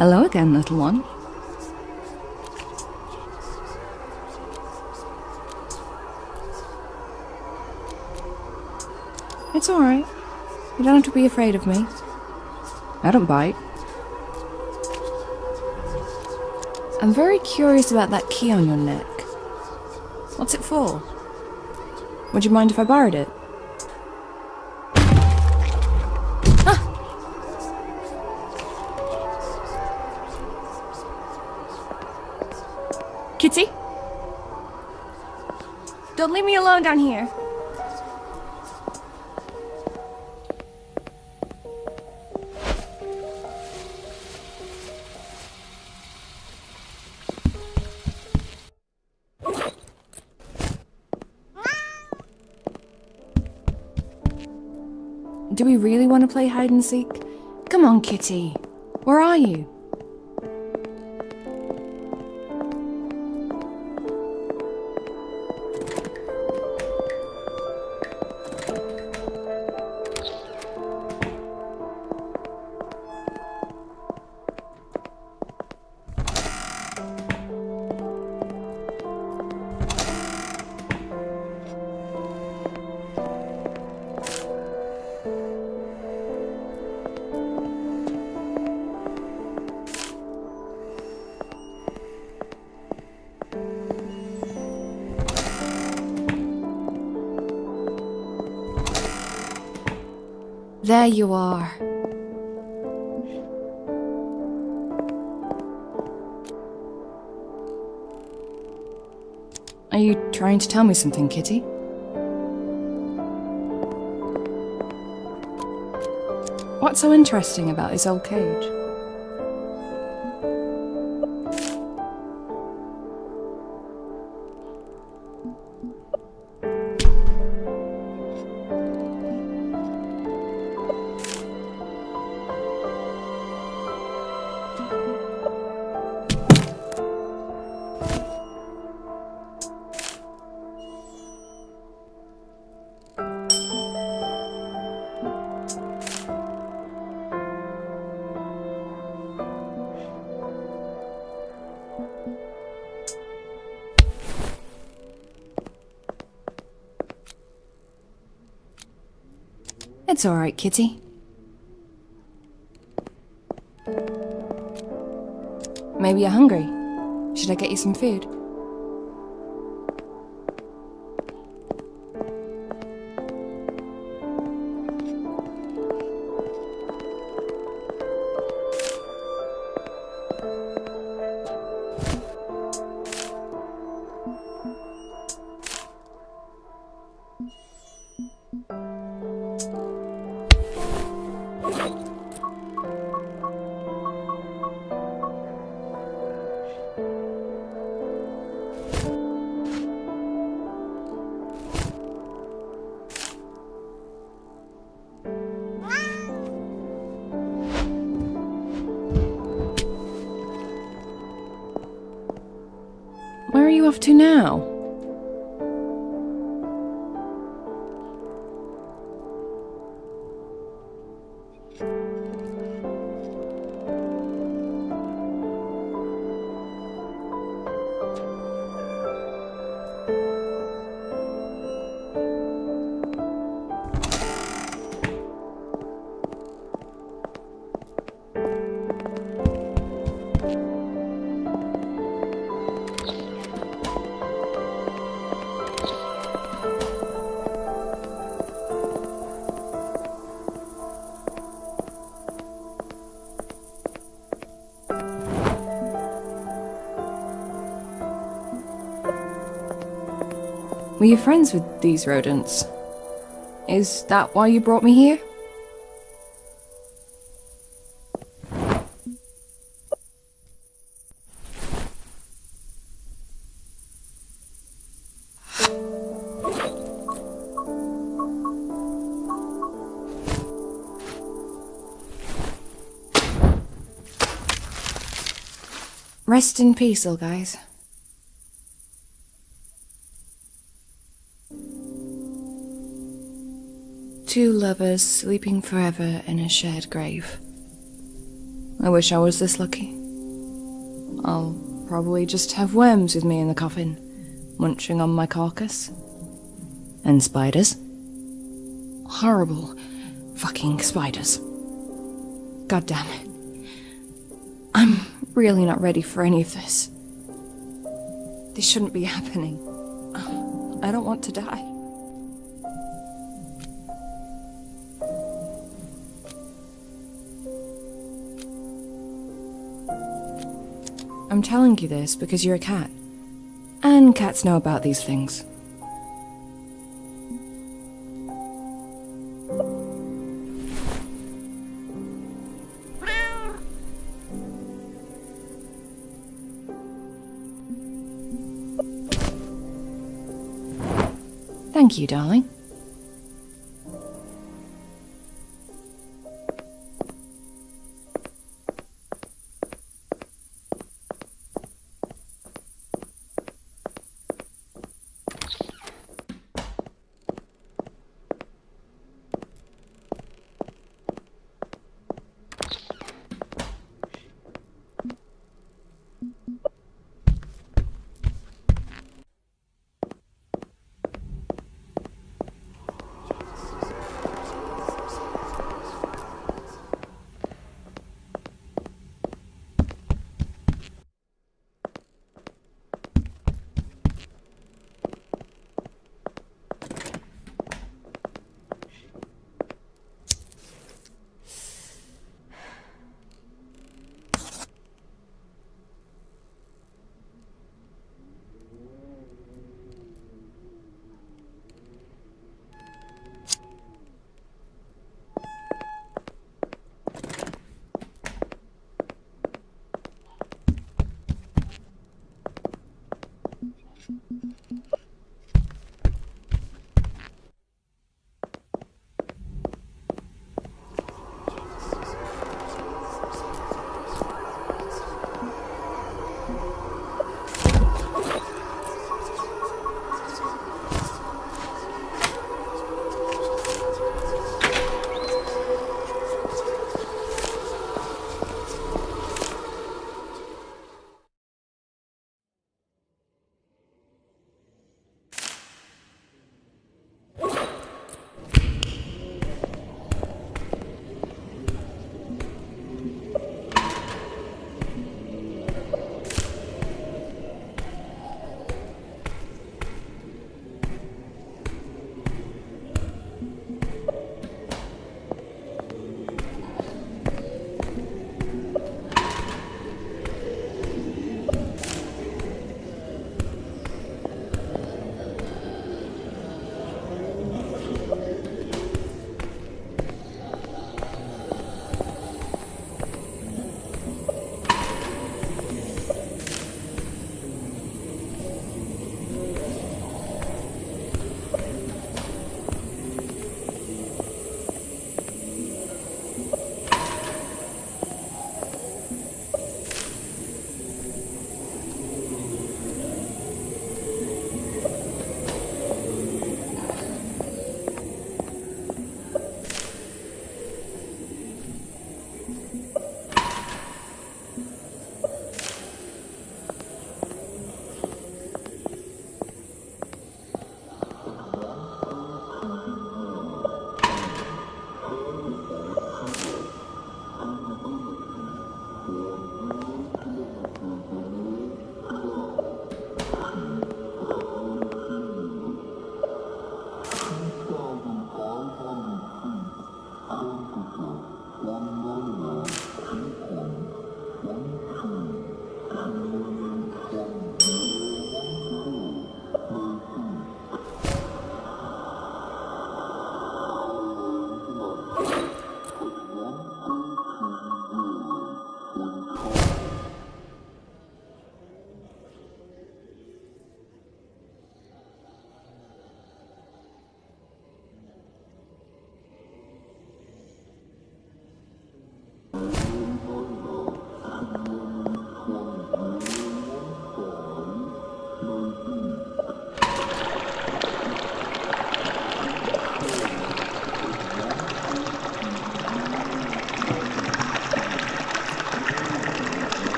Hello again, little one. It's alright. You don't have to be afraid of me. I don't bite. I'm very curious about that key on your neck. What's it for? Would you mind if I borrowed it? Ah! Kitty? Don't leave me alone down here. Do we really want to play hide and seek? Come on, Kitty. Where are you? There you are. Are you trying to tell me something, Kitty? What's so interesting about this old cage? It's alright, Kitty. Maybe you're hungry. Should I get you some food? Where are you off to now? Were you friends with these rodents? Is that why you brought me here? Rest in peace, little guys. Two lovers sleeping forever in a shared grave. I wish I was this lucky. I'll probably just have worms with me in the coffin, munching on my carcass. And spiders. Horrible fucking spiders. God damn it. I'm really not ready for any of this. This shouldn't be happening. I don't want to die. I'm telling you this because you're a cat. And cats know about these things. Thank you, darling.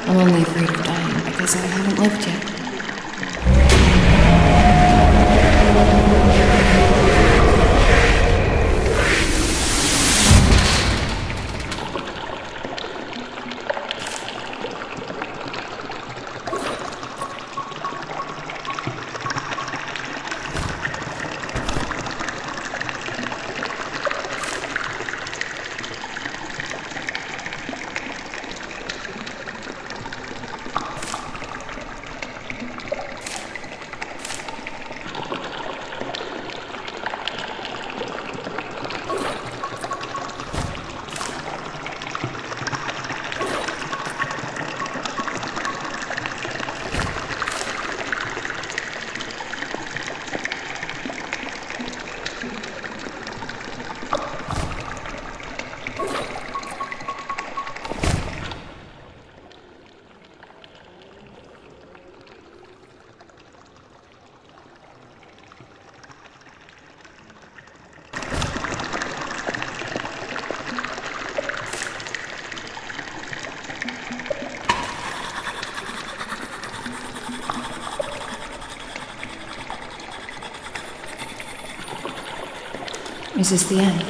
I'm only afraid of dying because I haven't lived yet. Is this the end?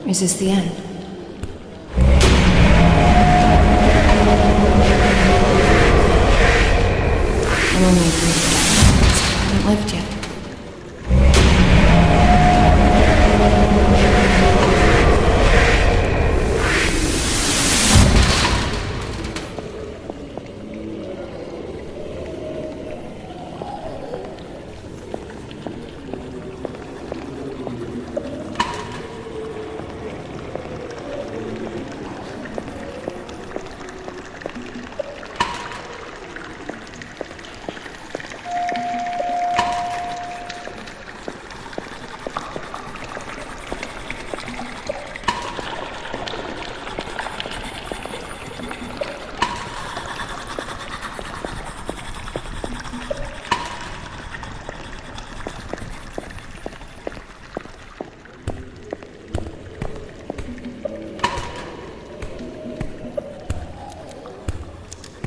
Is this the end? I'm only afraid of dying because I haven't lived yet.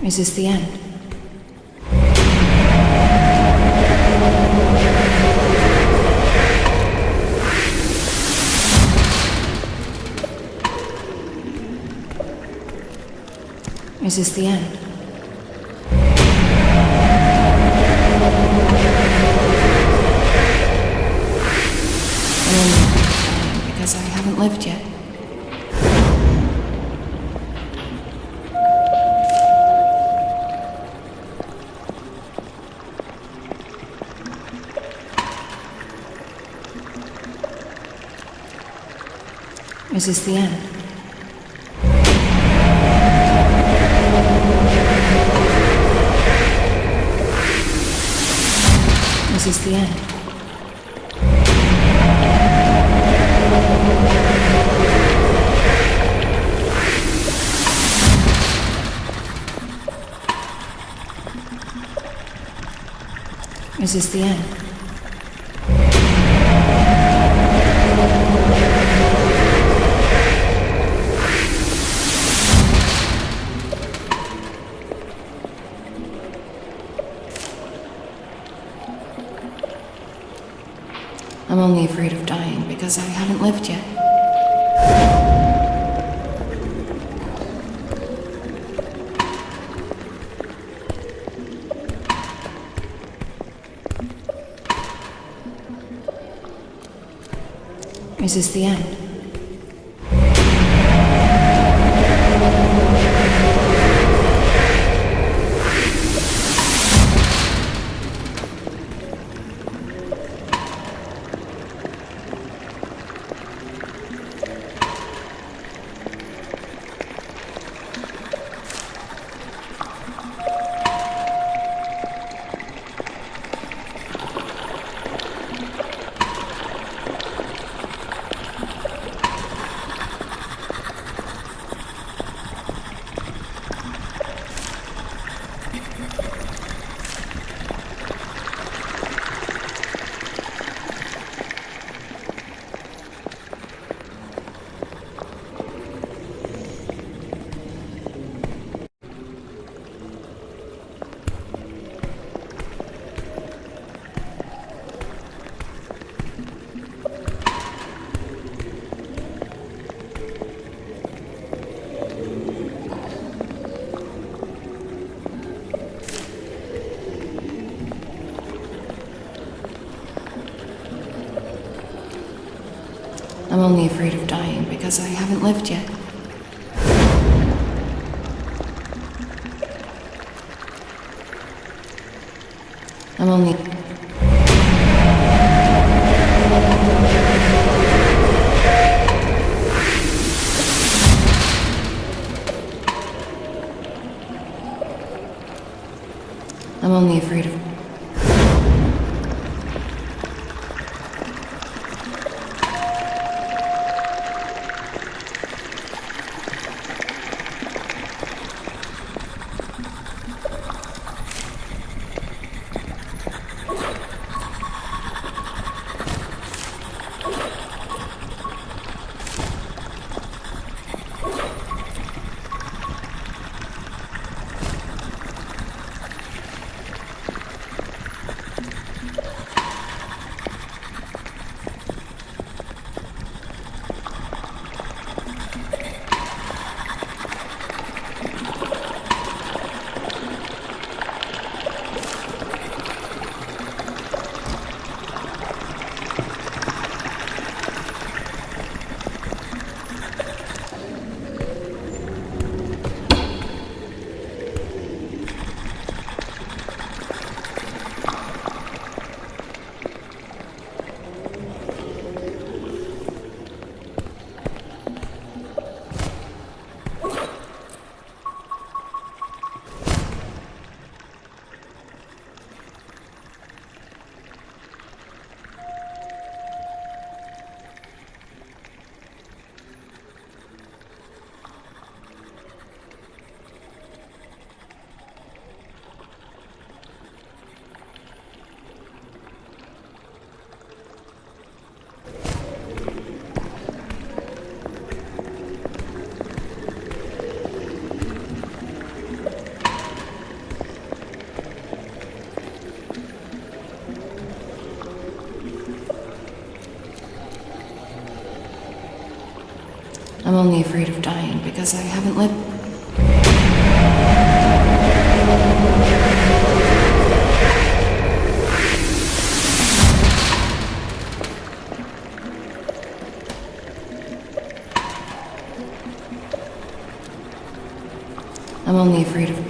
Is this the end? Is this the end? I'm only dying because I haven't lived yet. Is this the end? this the end? Is this the end? I'm only afraid of dying because I haven't lived yet. Is this the end? I'm only afraid of dying because I haven't lived yet. I'm only... I'm only afraid of... I'm only afraid of dying because I haven't lived. I'm only afraid of...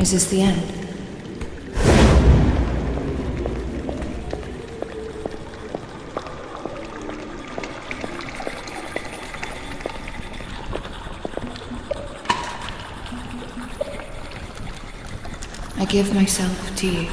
Is this the end? I give myself to you.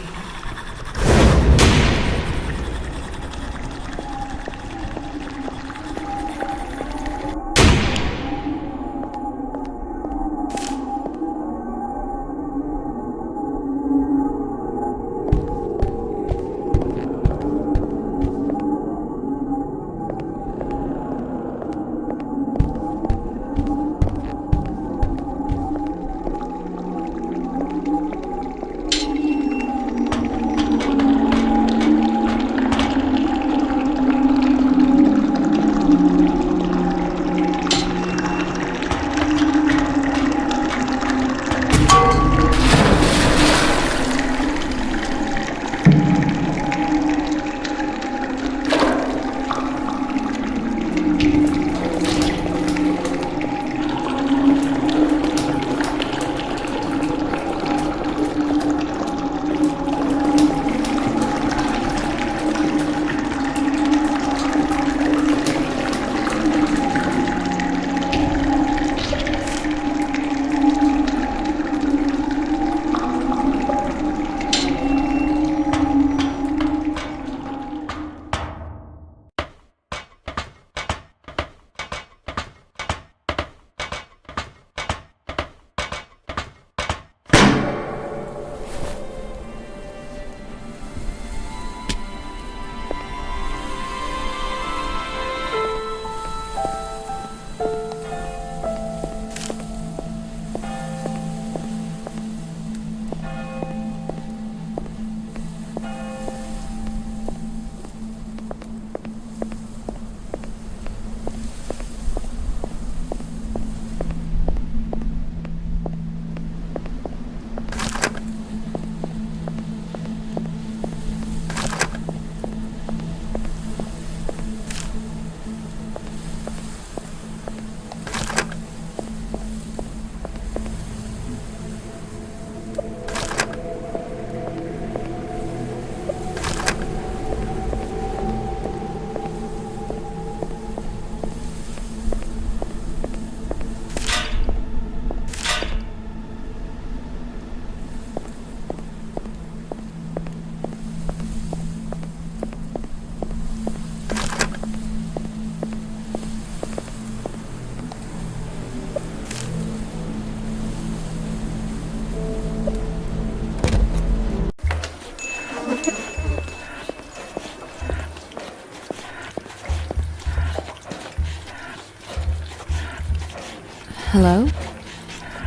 Hello?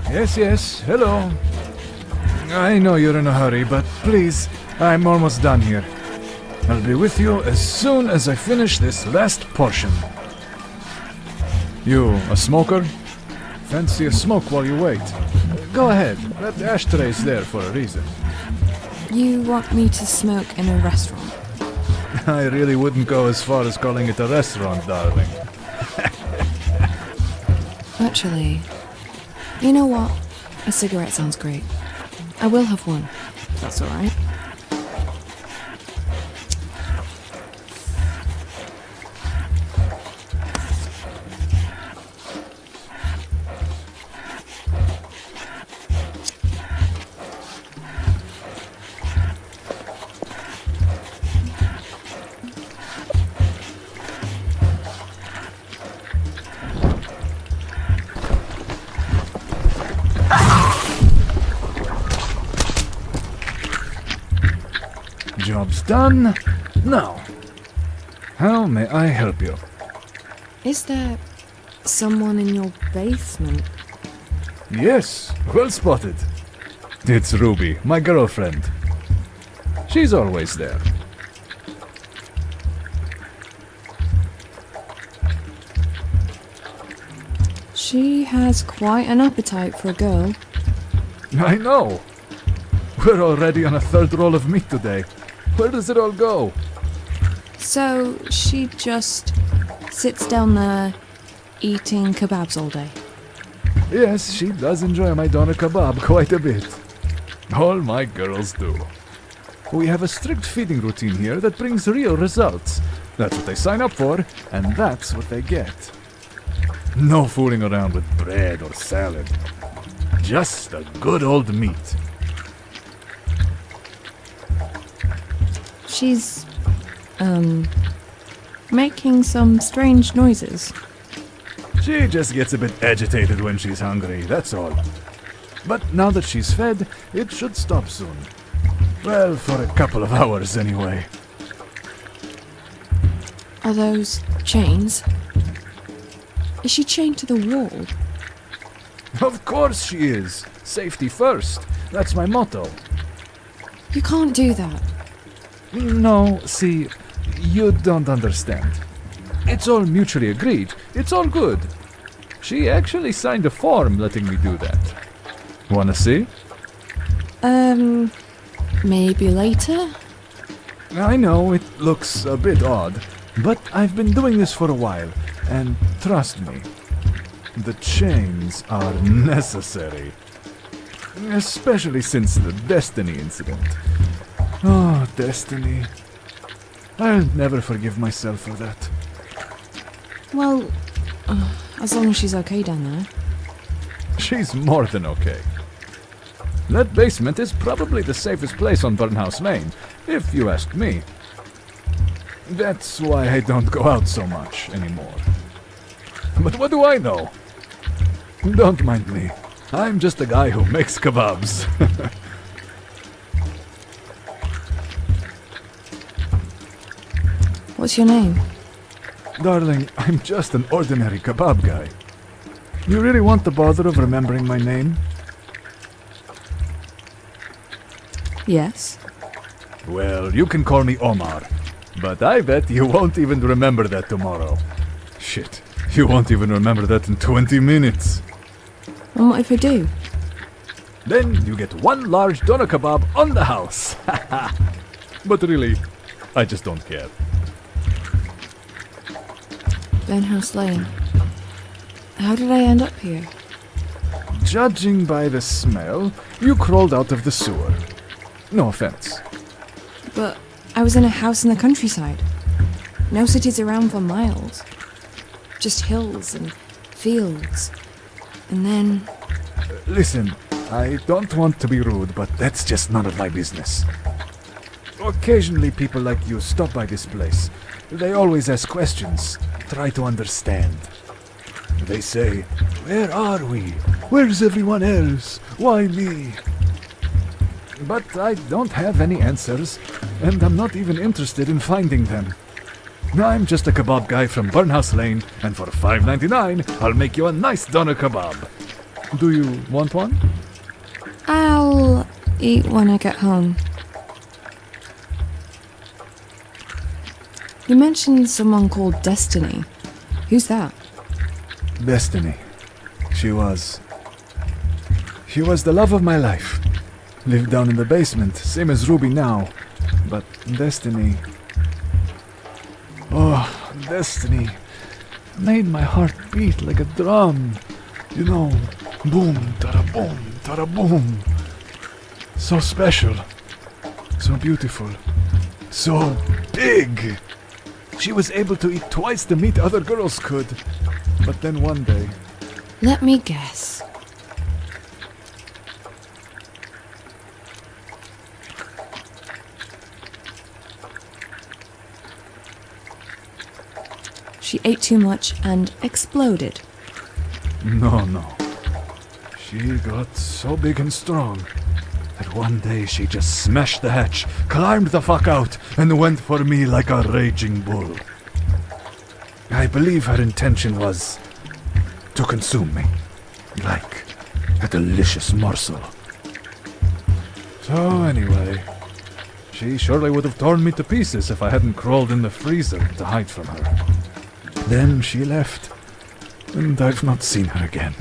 Yes, hello. I know you're in a hurry, but please, I'm almost done here. I'll be with you as soon as I finish this last portion. You a smoker? Fancy a smoke while you wait? Go ahead, that ashtray's there for a reason. You want me to smoke in a restaurant? I really wouldn't go as far as calling it a restaurant, darling. Actually, you know what? A cigarette sounds great. I will have one, if that's alright. Job's done. Now, how may I help you? Is there someone in your basement? Yes, well spotted. It's Ruby, my girlfriend. She's always there. She has quite an appetite for a girl. I know. We're already on a third roll of meat today. Where does it all go? So she just sits down there eating kebabs all day. Yes, she does enjoy my doner kebab quite a bit. All my girls do. We have a strict feeding routine here that brings real results. That's what they sign up for, and that's what they get. No fooling around with bread or salad. Just a good old meat. She's, making some strange noises. She just gets a bit agitated when she's hungry, that's all. But now that she's fed, it should stop soon. Well, for a couple of hours anyway. Are those chains? Is she chained to the wall? Of course she is. Safety first. That's my motto. You can't do that. No, see, you don't understand. It's all mutually agreed. It's all good. She actually signed a form letting me do that. Wanna see? Maybe later? I know it looks a bit odd, but I've been doing this for a while, and trust me, the chains are necessary. Especially since the Destiny incident. Oh, Destiny. I'll never forgive myself for that. Well, as long as she's okay down there. She's more than okay. That basement is probably the safest place on BurnHouse Lane, if you ask me. That's why I don't go out so much anymore. But what do I know? Don't mind me. I'm just a guy who makes kebabs. What's your name? Darling, I'm just an ordinary kebab guy. You really want the bother of remembering my name? Yes. Well, you can call me Omar, but I bet you won't even remember that tomorrow. Shit, you won't even remember that in 20 minutes. And what if I do? Then you get one large doner kebab on the house. But really, I just don't care. BurnHouse Lane. How did I end up here? Judging by the smell, you crawled out of the sewer. No offense. But I was in a house in the countryside. No cities around for miles. Just hills and fields. And then... Listen, I don't want to be rude, but that's just none of my business. Occasionally people like you stop by this place. They always ask questions, try to understand. They say, where are we? Where's everyone else? Why me? But I don't have any answers, and I'm not even interested in finding them. I'm just a kebab guy from BurnHouse Lane, and for $5.99, I'll make you a nice doner kebab. Do you want one? I'll eat when I get home. You mentioned someone called Destiny. Who's that? Destiny. She was the love of my life. Lived down in the basement, same as Ruby now. But Destiny... Oh, Destiny made my heart beat like a drum. You know, boom, tada-boom, tada-boom. So special. So beautiful. So big. She was able to eat twice the meat other girls could. But then one day... Let me guess. She ate too much and exploded. No. She got so big and strong that one day she just smashed the hatch, climbed the fuck out, and went for me like a raging bull. I believe her intention was to consume me, like a delicious morsel. So anyway, she surely would have torn me to pieces if I hadn't crawled in the freezer to hide from her. Then she left, and I've not seen her again.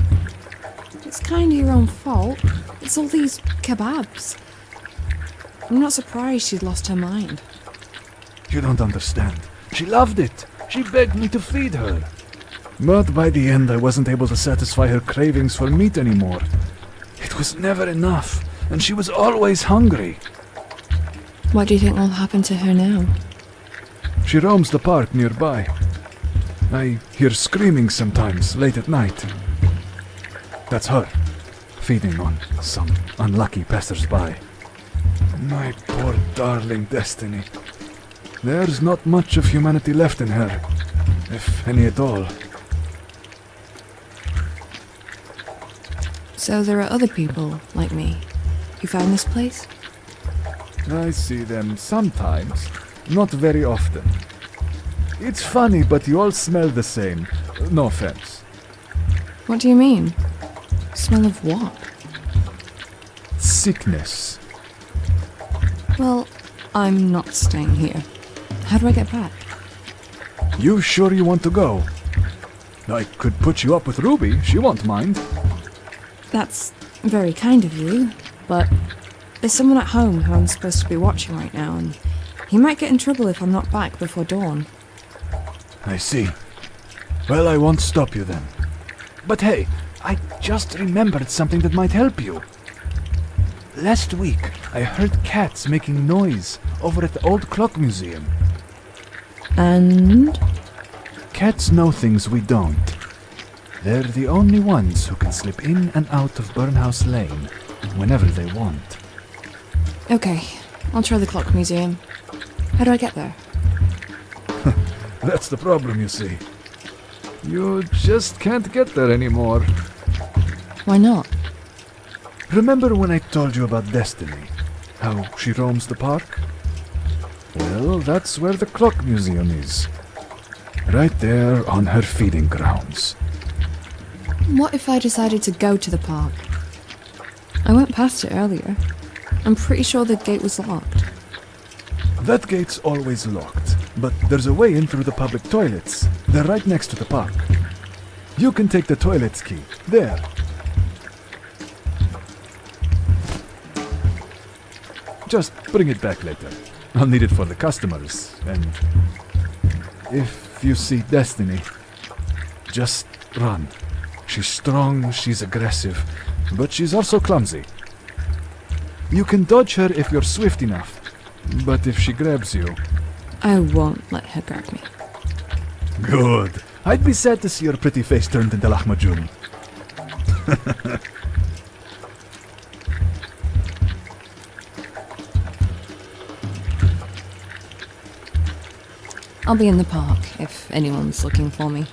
It's kind of your own fault. It's all these kebabs. I'm not surprised she'd lost her mind. You don't understand. She loved it. She begged me to feed her. But by the end, I wasn't able to satisfy her cravings for meat anymore. It was never enough. and she was always hungry. What do you think will happen to her now? She roams the park nearby. I hear screaming sometimes late at night. That's her, feeding on some unlucky passers-by. My poor darling Destiny. There's not much of humanity left in her, if any at all. So there are other people, like me, who found this place? I see them sometimes, not very often. It's funny, but you all smell the same. No offense. What do you mean? Smell of what? Sickness. Well, I'm not staying here. How do I get back? You sure you want to go? I could put you up with Ruby. She won't mind. That's very kind of you, but there's someone at home who I'm supposed to be watching right now, and he might get in trouble if I'm not back before dawn. I see. Well, I won't stop you then. But hey, I just remembered something that might help you. Last week, I heard cats making noise over at the old clock museum. And? Cats know things we don't. They're the only ones who can slip in and out of BurnHouse Lane whenever they want. Okay, I'll try the clock museum. How do I get there? That's the problem, you see. You just can't get there anymore. Why not? Remember when I told you about Destiny? How she roams the park? Well, that's where the clock museum is. Right there on her feeding grounds. What if I decided to go to the park? I went past it earlier. I'm pretty sure the gate was locked. That gate's always locked, but there's a way in through the public toilets. They're right next to the park. You can take the toilet's key. There. Just bring it back later. I'll need it for the customers, and if you see Destiny, just run. She's strong, she's aggressive, but she's also clumsy. You can dodge her if you're swift enough, but if she grabs you... I won't let her grab me. Good. I'd be sad to see your pretty face turned into lahmacun. I'll be in the park if anyone's looking for me.